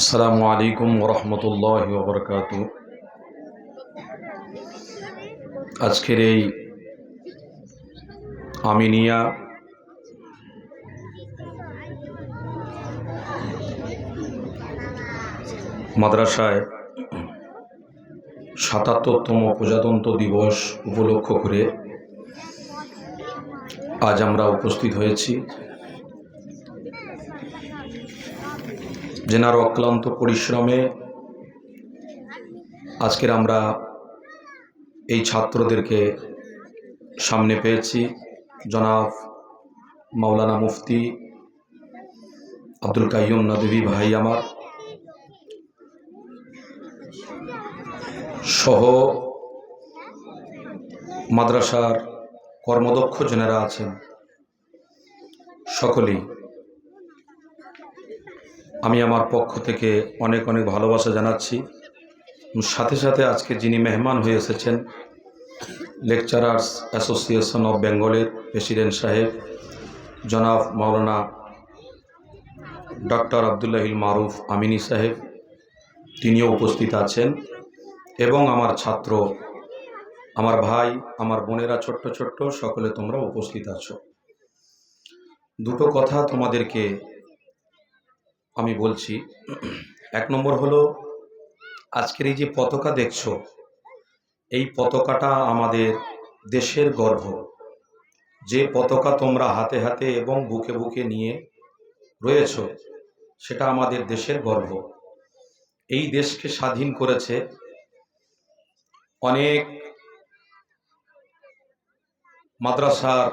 আসসালামু আলাইকুম ওরহমতুল্লাহি ওবরকাতুহু। আজকের এই আমিনিয়া মাদ্রাসায় ৭৭তম প্রজাতন্ত্র দিবস উপলক্ষ করে আজ আমরা উপস্থিত হয়েছি। যেনার অক্লান্ত পরিশ্রমে আজকের আমরা এই ছাত্রদেরকে সামনে পেয়েছি। জনাব মাওলানা মুফতি আব্দুল কাইয়ুম নদভী ভাই আমার সহ মাদ্রাসার কর্মদক্ষ যারা আছেন সকলেই আমি আমার পক্ষ থেকে অনেক অনেক ভালোবাসা জানাচ্ছি। সাথে সাথে আজকে যিনি মেহমান হয়ে এসেছেন লেকচারার্স অ্যাসোসিয়েশন অফ বেঙ্গলের প্রেসিডেন্ট সাহেব জনাব মাওলানা ডক্টর আবদুল্লাহিল মারুফ আমিনী সাহেব, তিনিও উপস্থিত আছেন এবং আমার ছাত্র, আমার ভাই, আমার বোনেরা ছোট্ট ছোট্ট সকলে তোমরা উপস্থিত আছো। দুটো কথা তোমাদেরকে আমি বলছি। এক নম্বর হলো, আজকের এই যে পতাকা দেখছো, এই পতাকাটা আমাদের দেশের গর্ব। যে পতাকা তোমরা হাতে হাতে এবং বুকে বুকে নিয়ে রয়েছ, সেটা আমাদের দেশের গর্ব। এই দেশকে স্বাধীন করেছে অনেক মাদ্রাসার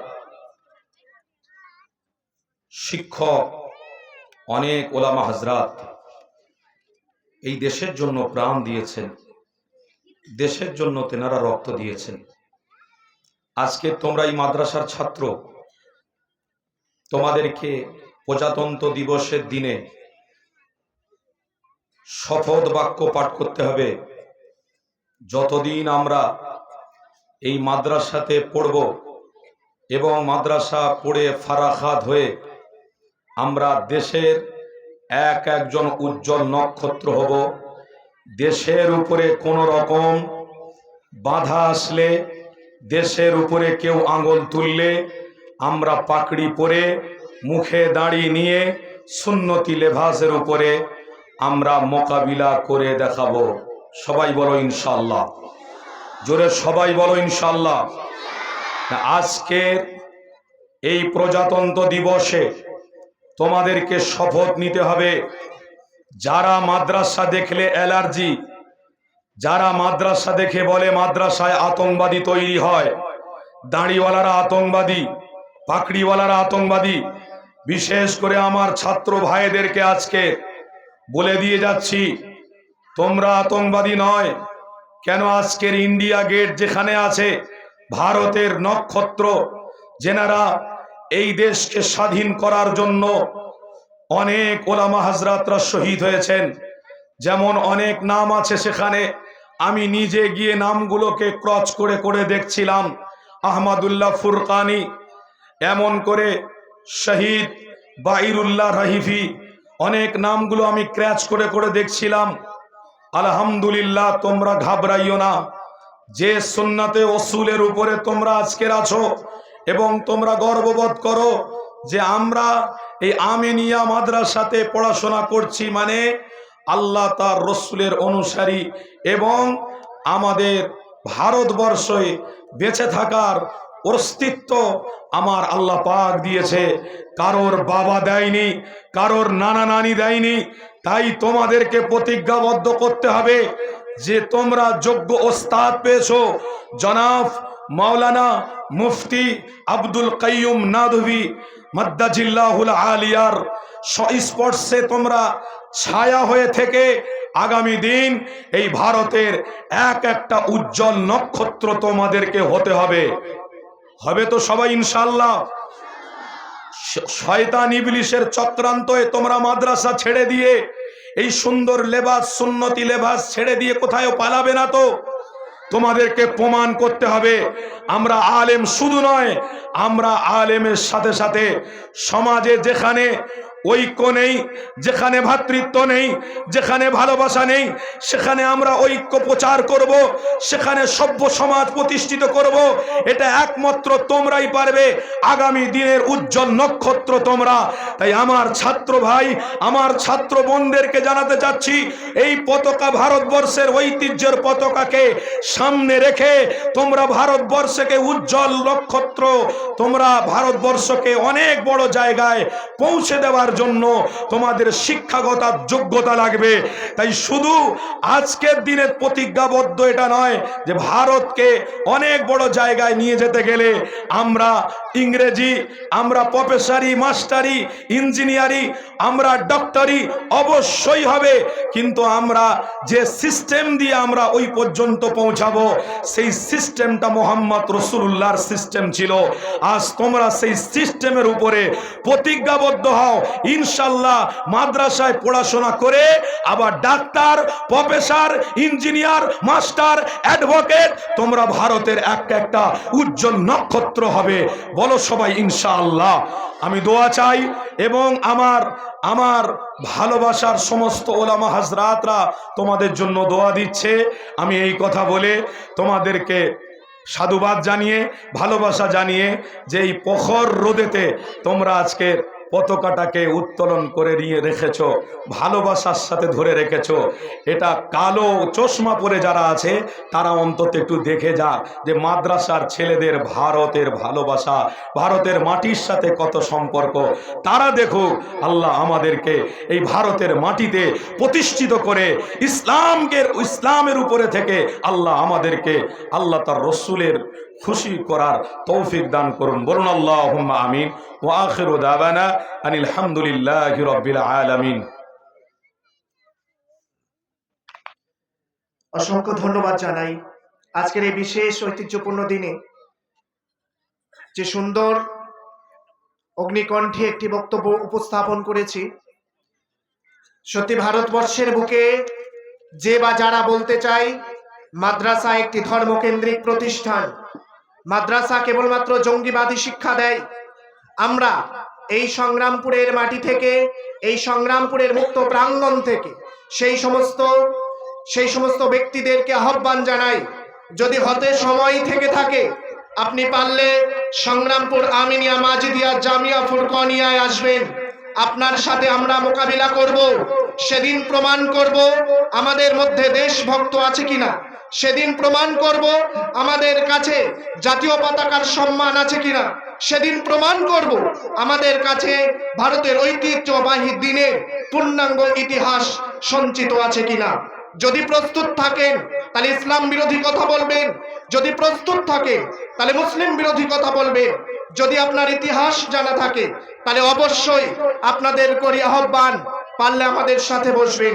শিক্ষক, অনেক ওলামা হযরত এই দেশের জন্য প্রাণ দিয়েছেন, দেশের জন্য তেনারা রক্ত দিয়েছেন। আজকে তোমরা এই মাদ্রাসার ছাত্র, তোমাদেরকে প্রজাতন্ত্র দিবসের দিনে শপথ বাক্য পাঠ করতে হবে। যতদিন আমরা এই মাদ্রাসাতে পড়ব এবং মাদ্রাসা পড়ে ফারাখাত হয়ে আমরা দেশের একজন উজ্জ্বল নক্ষত্র হব। দেশের উপরে কোনো রকম বাধা আসলে, দেশের উপরে কেউ আঙুল তুললে আমরা পাকড়ি পরে মুখে দাড়ি নিয়ে সুন্নতি লেবাসের উপরে আমরা মোকাবিলা করে দেখাবো। সবাই বলো ইনশাআল্লাহ, জোরে সবাই বলো ইনশাআল্লাহ। আজকের এই প্রজাতন্ত্র দিবসে তোমাদেরকে শপথ নিতে হবে। যারা মাদ্রাসা দেখলে অ্যালার্জি, যারা মাদ্রাসা দেখে বলে মাদ্রাসায় আতঙ্কবাদী তৈরি হয়, দাড়িওয়ালারা আতঙ্কবাদী, পাকড়িওয়ালারা আতঙ্কবাদী, বিশেষ করে আমার ছাত্র ভাইদেরকে আজকে বলে দিয়ে যাচ্ছি, তোমরা আতঙ্কবাদী নয়। কেন? আজকের ইন্ডিয়া গেট যেখানে আছে, ভারতের নক্ষত্র, যেনারা এই দেশকে স্বাধীন করার জন্য অনেক ওলামা হযরতরা শহীদ হয়েছেন, যেমন অনেক নাম আছে সেখানে। আমি নিজে গিয়ে নামগুলোকে ক্রচ করে করে দেখছিলাম। আহমদুল্লাহ ফুরকানি, এমন করে শহীদ বাইরুল্লাহ রাহিফি, অনেক নামগুলো আমি ক্র্যাচ করে করে দেখছিলাম। আলহামদুলিল্লাহ, তোমরা ঘাবড়াইও না। যে সুন্নাতে ওসুলের উপরে তোমরা আজকের আছো এবং তোমরা গর্ববোধ করো যে আমরা এই আমিনিয়া মাদ্রাসাতে পড়াশোনা করছি, মানে আল্লাহ তার রসুলের অনুসারী এবং আমাদের ভারতবর্ষে বেঁচে থাকার অস্তিত্ব আমার আল্লাহ পাক দিয়েছে। কারোর বাবা দেয়নি, কারোর নানা নানি দেয়নি। তাই তোমাদেরকে প্রতিজ্ঞাবদ্ধ করতে হবে যে তোমরা যোগ্য ওস্তাদ পেয়েছো। জনাব মাওলানা মুফতি আব্দুল কাইয়ুম নদভী মাদ্দাজিল্লাহুল আলিয়ার স্পর্শে তোমরা ছায়া হয়ে থেকে আগামী দিন এই ভারতের একটা উজ্জ্বল নক্ষত্র তোমাদেরকে হতে হবে। হবে তো সবাই ইনশাআল্লাহ? শয়তান ইবলিসের চক্রান্তয়ে তোমরা মাদ্রাসা ছেড়ে দিয়ে এই সুন্দর লেবাস, সুন্নতি লেবাস ছেড়ে দিয়ে কোথাও পালাবে না তো। তোমাদেরকে প্রমাণ করতে হবে আমরা আলেম শুধু নয়, আমরা আলেমের সাথে সাথে সমাজে যেখানে ঐক্য নেই, যেখানে ভ্রাতৃত্ব নেই, যেখানে ভালোবাসা নেই, সেখানে আমরা ঐক্য প্রচার করব, সেখানে সভ্য সমাজ প্রতিষ্ঠিত করব। এটা একমাত্র তোমরাই পারবে, আগামী দিনের উজ্জ্বল নক্ষত্র তোমরা। তাই আমার ছাত্র ভাই, আমার ছাত্র বোনদেরকে জানাতে চাচ্ছি, এই পতাকা ভারতবর্ষের ঐতিহ্যের পতাকাকে সামনে রেখে তোমরা ভারতবর্ষকে উজ্জ্বল নক্ষত্র, তোমরা ভারতবর্ষকে অনেক বড় জায়গায় পৌঁছে দেওয়ার জন্য তোমাদের শিক্ষাগত যোগ্যতা লাগবে। তাই শুধু আজকের দিনের প্রতিজ্ঞাবদ্ধ এটা নয় যে ভারতকে অনেক বড় জায়গায় নিয়ে যেতে গেলে আমরা ইংরেজি, আমরা প্রফেসরি, মাস্টারি, ইঞ্জিনিয়ারি, আমরা ডক্টরি অবশ্যই হবে, কিন্তু আমরা যে সিস্টেম দিয়ে আমরা ওই পর্যন্ত পৌঁছাবো সেই সিস্টেমটা মোহাম্মদ রসুল্লাহর সিস্টেম ছিল। আজ তোমরা সেই সিস্টেমের উপরে প্রতিজ্ঞাবদ্ধ হও, ইনশাল্লাহ মাদ্রাসায় পড়াশোনা করে আবার doctor, professor, engineer, master, advocate তোমরা ভারতের একটা উজ্জ্বল নক্ষত্র হবে। বলো সবাই ইনশাআল্লাহ। আমি দোয়া চাই এবং আমার ভালোবাসার সমস্ত ওলামা হাজরাতরা তোমাদের জন্য দোয়া দিচ্ছে। আমি এই কথা বলে তোমাদেরকে সাধুবাদ জানিয়ে, ভালোবাসা জানিয়ে যে এই প্রখর রোদেতে তোমরা আজকের পতাকাটাকে উত্তোলন করে নিয়ে রেখেছ, ভালোবাসার সাথে ধরে রেখেছ। এটা কালো চশমা পরে যারা আছে তারা অন্তত একটু দেখে যাক যে মাদ্রাসার ছেলেদের ভারতের ভালোবাসা, ভারতের মাটির সাথে কত সম্পর্ক। তারা দেখুক আল্লাহ আমাদেরকে এই ভারতের মাটিতে প্রতিষ্ঠিত করে ইসলামের উপরে থেকে আল্লাহ আমাদেরকে আল্লাহ তার রসুলের খুশি করার তৌফিক দান করুন। বলুন আল্লাহুম্মা আমিন। ওয়া আখিরু দাওয়ানা আনিল হামদুলিল্লাহি রাব্বিল আলামিন। অসংখ্য ধন্যবাদ জানাই আজকের এই বিশেষ ঐতিহ্যপূর্ণ দিনে যে সুন্দর অগ্নিকণ্ঠে একটি বক্তব্য উপস্থাপন করেছি। সত্যি ভারতবর্ষের বুকে যে বা যারা বলতে চাই মাদ্রাসা একটি ধর্মকেন্দ্রিক প্রতিষ্ঠান, মাদ্রাসা কেবলমাত্র জঙ্গিবাদী শিক্ষা দেয়, আমরা এই সংগ্রামপুরের মাটি থেকে, এই সংগ্রামপুরের মুক্ত প্রাঙ্গণ থেকে সেই সমস্ত ব্যক্তিদেরকে আহ্বান জানাই, যদি হতে সময় থেকে থাকে আপনি পারলে সংগ্রামপুর আমিনিয়া মাজিদিয়া জামিয়া ফুরকানিয়ায় আসবেন। আপনার সাথে আমরা মোকাবিলা করব। সেদিন প্রমাণ করব আমাদের মধ্যে দেশভক্ত আছে কিনা, সেদিন প্রমাণ করব আমাদের কাছে জাতীয় পতাকার সম্মান আছে কিনা, সেদিন প্রমাণ করব আমাদের কাছে ভারতের ঐতিহ্যবাহী দিনের পূর্ণাঙ্গ ইতিহাস সঞ্চিত আছে কিনা। যদি প্রস্তুত থাকেন তাহলে ইসলাম বিরোধী কথা বলবেন, যদি প্রস্তুত থাকেন তাহলে মুসলিম বিরোধী কথা বলবেন। যদি আপনার ইতিহাস জানা থাকে তাহলে অবশ্যই আপনাদের করি আহ্বান, পারলে আমাদের সাথে বসবেন।